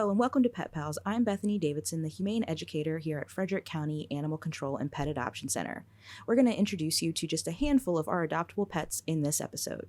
Hello and welcome to Pet Pals. I'm Bethany Davidson, the Humane Educator here at Frederick County Animal Control and Pet Adoption Center. We're going to introduce you to just a handful of our adoptable pets in this episode.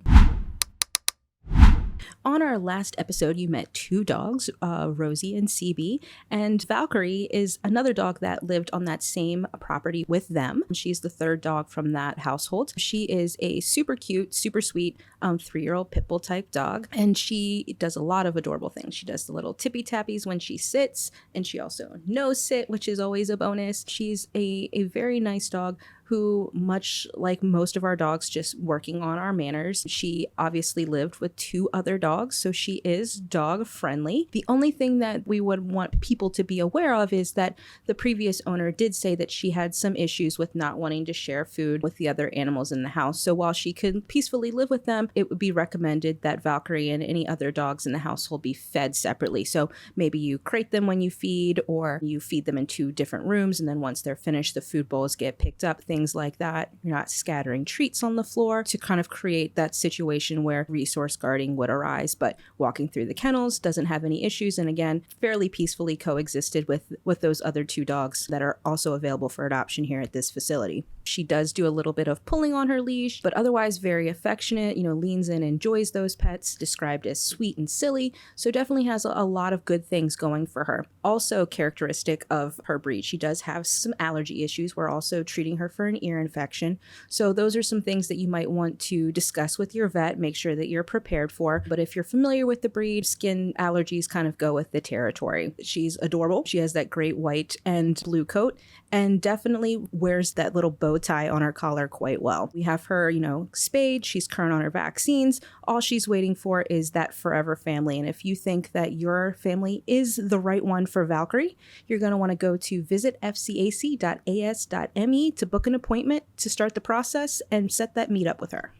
On our last episode, you met two dogs, Rosie and CB, and Valkyrie is another dog that lived on that same property with them. She's the third dog from that household. She is a super cute, super sweet 3-year-old pit bull type dog, and she does a lot of adorable things. She does the little tippy tappies when she sits, and she also nose sit, which is always a bonus. She's a very nice dog who, much like most of our dogs, just working on our manners. She obviously lived with two other dogs, so she is dog friendly. The only thing that we would want people to be aware of is that the previous owner did say that she had some issues with not wanting to share food with the other animals in the house. So while she could peacefully live with them, it would be recommended that Valkyrie and any other dogs in the household be fed separately. So maybe you crate them when you feed, or you feed them in two different rooms, and then once they're finished, the food bowls get picked up, things like that. You're not scattering treats on the floor to kind of create that situation where resource guarding would arise, but walking through the kennels doesn't have any issues, and again, fairly peacefully coexisted with those other two dogs that are also available for adoption here at this facility. She does do a little bit of pulling on her leash, but otherwise very affectionate, leans in, enjoys those pets, described as sweet and silly, so definitely has a lot of good things going for her. Also characteristic of her breed, she does have some allergy issues. We're also treating her for an ear infection, so those are some things that you might want to discuss with your vet, make sure that you're prepared for. But if you're familiar with the breed, skin allergies kind of go with the territory. She's adorable. She has that great white and blue coat, and definitely wears that little bow tie on her collar quite well. We have her, spayed. She's current on her vaccines. All she's waiting for is that forever family. And if you think that your family is the right one for Valkyrie, you're going to want to go to visit fcac.as.me to book an appointment to start the process and set that meetup with her.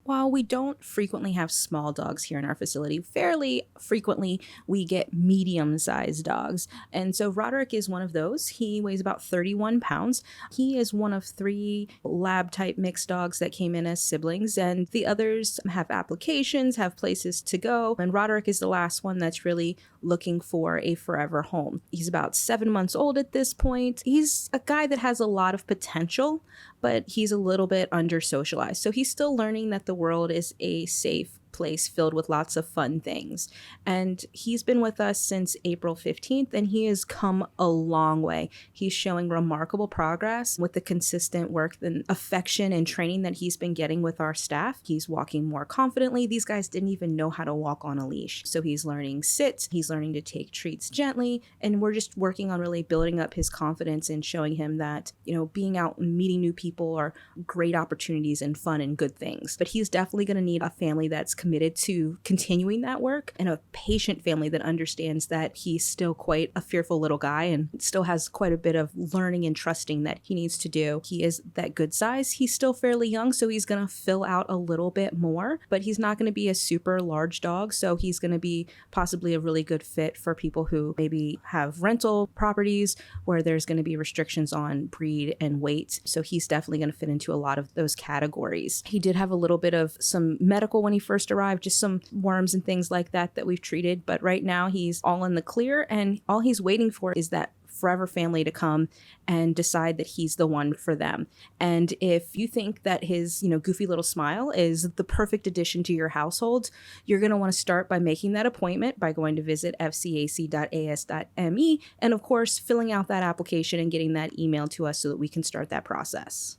While we don't frequently have small dogs here in our facility, fairly frequently we get medium-sized dogs. And so Roderick is one of those. He weighs about 31 pounds. He is one of 3 lab-type mixed dogs that came in as siblings, and the others have applications, have places to go, and Roderick is the last one that's really looking for a forever home. He's about 7 months old at this point. He's a guy that has a lot of potential, but he's a little bit under-socialized. So he's still learning that the world is a safe place filled with lots of fun things. And he's been with us since April 15th, and he has come a long way. He's showing remarkable progress with the consistent work and affection and training that he's been getting with our staff. He's walking more confidently. These guys didn't even know how to walk on a leash. So he's learning sit, he's learning to take treats gently, and we're just working on really building up his confidence and showing him that, being out and meeting new people are great opportunities and fun and good things. But he's definitely going to need a family that's committed to continuing that work, and a patient family that understands that he's still quite a fearful little guy and still has quite a bit of learning and trusting that he needs to do. He is that good size. He's still fairly young, so he's going to fill out a little bit more, but he's not going to be a super large dog, so he's going to be possibly a really good fit for people who maybe have rental properties where there's going to be restrictions on breed and weight. So he's definitely going to fit into a lot of those categories. He did have a little bit of some medical when he first arrived, just some worms and things like that we've treated, but right now he's all in the clear, and all he's waiting for is that forever family to come and decide that he's the one for them. And if you think that his, goofy little smile is the perfect addition to your household, you're going to want to start by making that appointment by going to visit fcac.as.me, and of course, filling out that application and getting that email to us so that we can start that process.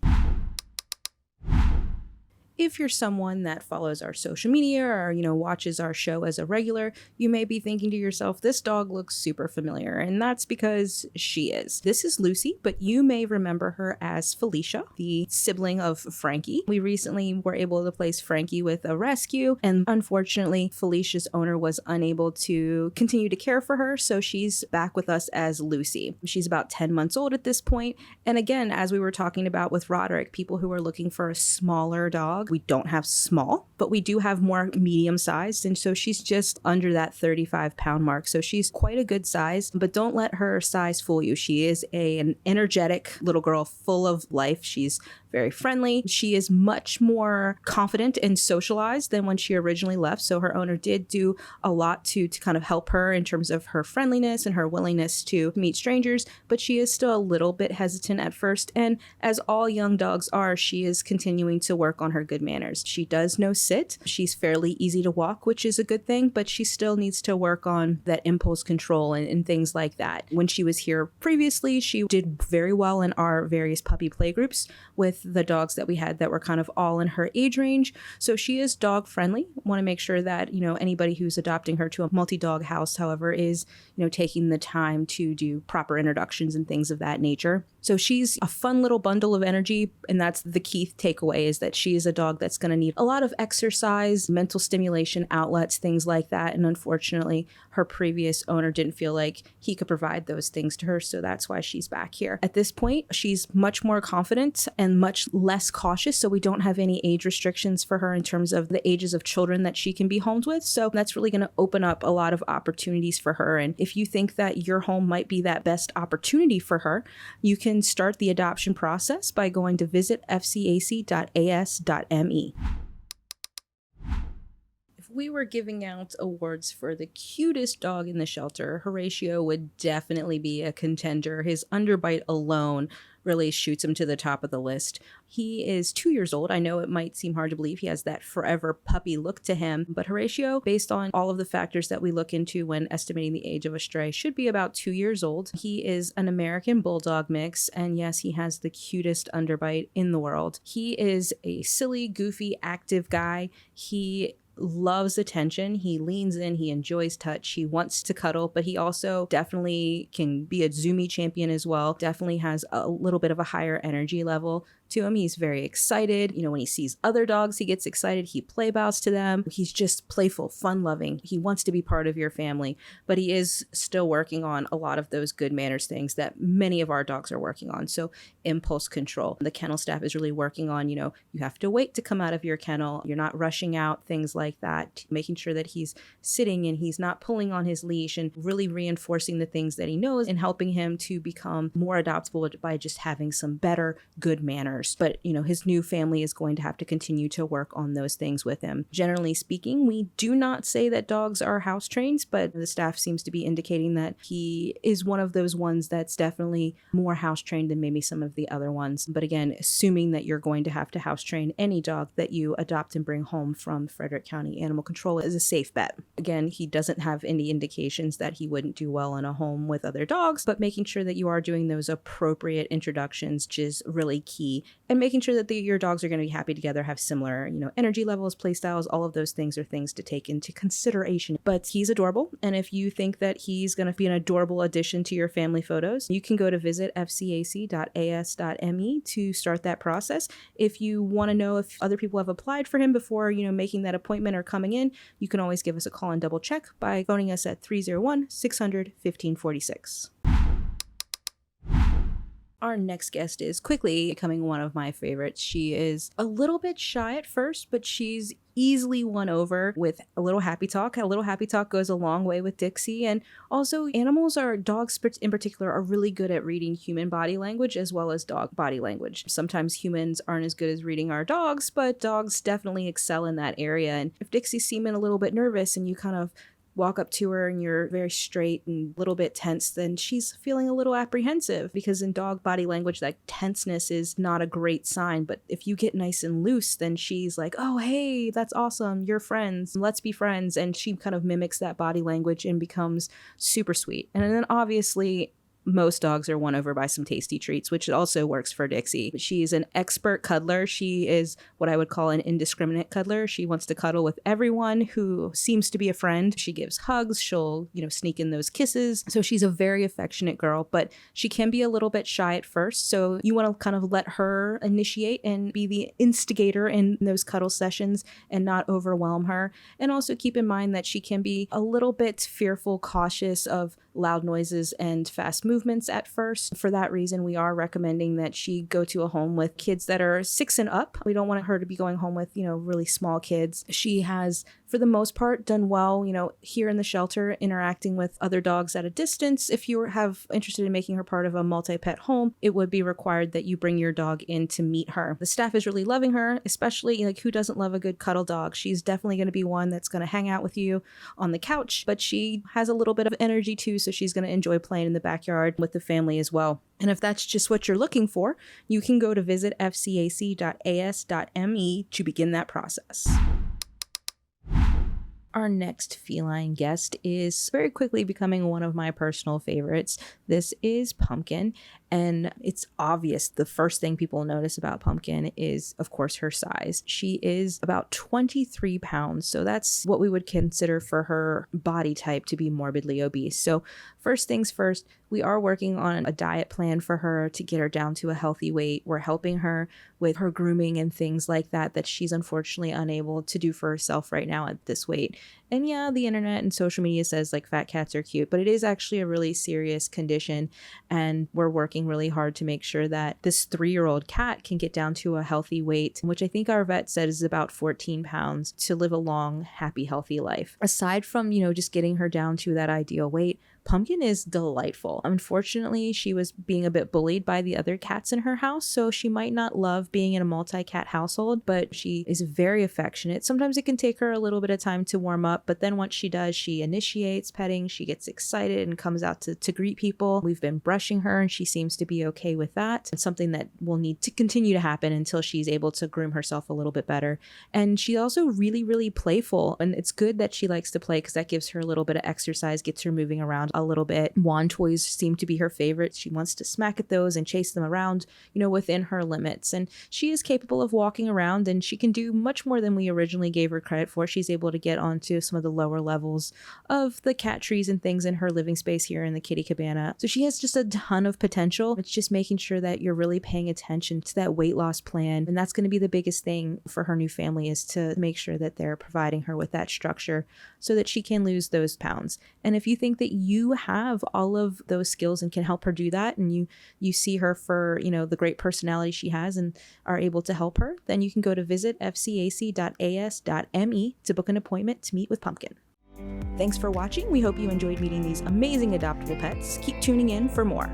If you're someone that follows our social media or, watches our show as a regular, you may be thinking to yourself, this dog looks super familiar, and that's because she is. This is Lucy, but you may remember her as Felicia, the sibling of Frankie. We recently were able to place Frankie with a rescue, and unfortunately, Felicia's owner was unable to continue to care for her, so she's back with us as Lucy. She's about 10 months old at this point, and again, as we were talking about with Roderick, people who are looking for a smaller dog, we don't have small, but we do have more medium-sized, and so she's just under that 35-pound mark. So she's quite a good size, but don't let her size fool you. She is an energetic little girl full of life. She's very friendly. She is much more confident and socialized than when she originally left. So her owner did do a lot to kind of help her in terms of her friendliness and her willingness to meet strangers, but she is still a little bit hesitant at first. And as all young dogs are, she is continuing to work on her good manners. She does know sit. She's fairly easy to walk, which is a good thing, but she still needs to work on that impulse control and things like that. When she was here previously, she did very well in our various puppy play groups with the dogs that we had that were kind of all in her age range. So she is dog friendly. Want to make sure that, anybody who's adopting her to a multi-dog house, however, is, taking the time to do proper introductions and things of that nature. So she's a fun little bundle of energy, and that's the key takeaway, is that she is a dog that's going to need a lot of exercise, mental stimulation outlets, things like that. And unfortunately, her previous owner didn't feel like he could provide those things to her, so that's why she's back here. At this point, she's much more confident and much less cautious, so we don't have any age restrictions for her in terms of the ages of children that she can be homed with. So that's really going to open up a lot of opportunities for her. And if you think that your home might be that best opportunity for her, you can start the adoption process by going to visit fcac.as.me. If we were giving out awards for the cutest dog in the shelter, Horatio would definitely be a contender. His underbite alone really shoots him to the top of the list. He is 2 years old. I know it might seem hard to believe he has that forever puppy look to him, but Horatio, based on all of the factors that we look into when estimating the age of a stray, should be about 2 years old. He is an American Bulldog mix, and yes, he has the cutest underbite in the world. He is a silly, goofy, active guy. He loves attention. He leans in, he enjoys touch, he wants to cuddle, but he also definitely can be a zoomy champion as well. Definitely has a little bit of a higher energy level to him. He's very excited. When he sees other dogs, he gets excited. He play bows to them. He's just playful, fun loving. He wants to be part of your family, but he is still working on a lot of those good manners things that many of our dogs are working on. So impulse control. The kennel staff is really working on, you have to wait to come out of your kennel. You're not rushing out, things like that, making sure that he's sitting and he's not pulling on his leash, and really reinforcing the things that he knows and helping him to become more adoptable by just having some better good manners. But, his new family is going to have to continue to work on those things with him. Generally speaking, we do not say that dogs are house trained, but the staff seems to be indicating that he is one of those ones that's definitely more house trained than maybe some of the other ones. But again, assuming that you're going to have to house train any dog that you adopt and bring home from Frederick County Animal Control is a safe bet. Again, he doesn't have any indications that he wouldn't do well in a home with other dogs, but making sure that you are doing those appropriate introductions is really key. And making sure that your dogs are going to be happy together, have similar, energy levels, play styles, all of those things are things to take into consideration. But he's adorable. And if you think that he's going to be an adorable addition to your family photos, you can go to visit fcac.as.me to start that process. If you want to know if other people have applied for him before, making that appointment or coming in, you can always give us a call and double check by phoning us at 301-600-1546. Our next guest is quickly becoming one of my favorites. She is a little bit shy at first, but she's easily won over with a little happy talk. A little happy talk goes a long way with Dixie. And also dogs in particular are really good at reading human body language as well as dog body language. Sometimes humans aren't as good as reading our dogs, but dogs definitely excel in that area. And if Dixie's seeming a little bit nervous and you kind of walk up to her and you're very straight and a little bit tense, then she's feeling a little apprehensive, because in dog body language, that tenseness is not a great sign. But if you get nice and loose, then she's like, oh, hey, that's awesome. You're friends. Let's be friends. And she kind of mimics that body language and becomes super sweet. And then obviously, most dogs are won over by some tasty treats, which also works for Dixie. She's an expert cuddler. She is what I would call an indiscriminate cuddler. She wants to cuddle with everyone who seems to be a friend. She gives hugs. She'll, sneak in those kisses. So she's a very affectionate girl, but she can be a little bit shy at first. So you want to kind of let her initiate and be the instigator in those cuddle sessions and not overwhelm her. And also keep in mind that she can be a little bit fearful, cautious of loud noises and fast movements at first. For that reason, we are recommending that she go to a home with kids that are 6 and up. We don't want her to be going home with, really small kids. She has, for the most part, done well, here in the shelter, interacting with other dogs at a distance. If you have interested in making her part of a multi-pet home, it would be required that you bring your dog in to meet her. The staff is really loving her, especially who doesn't love a good cuddle dog. She's definitely going to be one that's going to hang out with you on the couch, but she has a little bit of energy too, so she's going to enjoy playing in the backyard with the family as well. And if that's just what you're looking for, you can go to visit fcac.as.me to begin that process. Our next feline guest is very quickly becoming one of my personal favorites. This is Pumpkin, and it's obvious the first thing people notice about Pumpkin is, of course, her size. She is about 23 pounds, so that's what we would consider for her body type to be morbidly obese. So first things first, we are working on a diet plan for her to get her down to a healthy weight. We're helping her with her grooming and things like that she's unfortunately unable to do for herself right now at this weight. And yeah, the internet and social media says fat cats are cute, but it is actually a really serious condition. And we're working really hard to make sure that this 3-year-old cat can get down to a healthy weight, which I think our vet said is about 14 pounds, to live a long, happy, healthy life. Aside from, just getting her down to that ideal weight, Pumpkin is delightful. Unfortunately, she was being a bit bullied by the other cats in her house, so she might not love being in a multi-cat household, but she is very affectionate. Sometimes it can take her a little bit of time to warm up, but then once she does, she initiates petting, she gets excited and comes out to greet people. We've been brushing her and she seems to be okay with that. It's something that will need to continue to happen until she's able to groom herself a little bit better. And she's also really, really playful, and it's good that she likes to play because that gives her a little bit of exercise, gets her moving around a little bit. Wand toys seem to be her favorite. She wants to smack at those and chase them around, within her limits. And she is capable of walking around, and she can do much more than we originally gave her credit for. She's able to get onto some of the lower levels of the cat trees and things in her living space here in the kitty cabana. So she has just a ton of potential. It's just making sure that you're really paying attention to that weight loss plan. And that's going to be the biggest thing for her new family, is to make sure that they're providing her with that structure so that she can lose those pounds. And if you think that you have all of those skills and can help her do that, and you see her for, the great personality she has and are able to help her, then you can go to visit fcac.as.me to book an appointment to meet with Pumpkin. Thanks for watching. We hope you enjoyed meeting these amazing adoptable pets. Keep tuning in for more.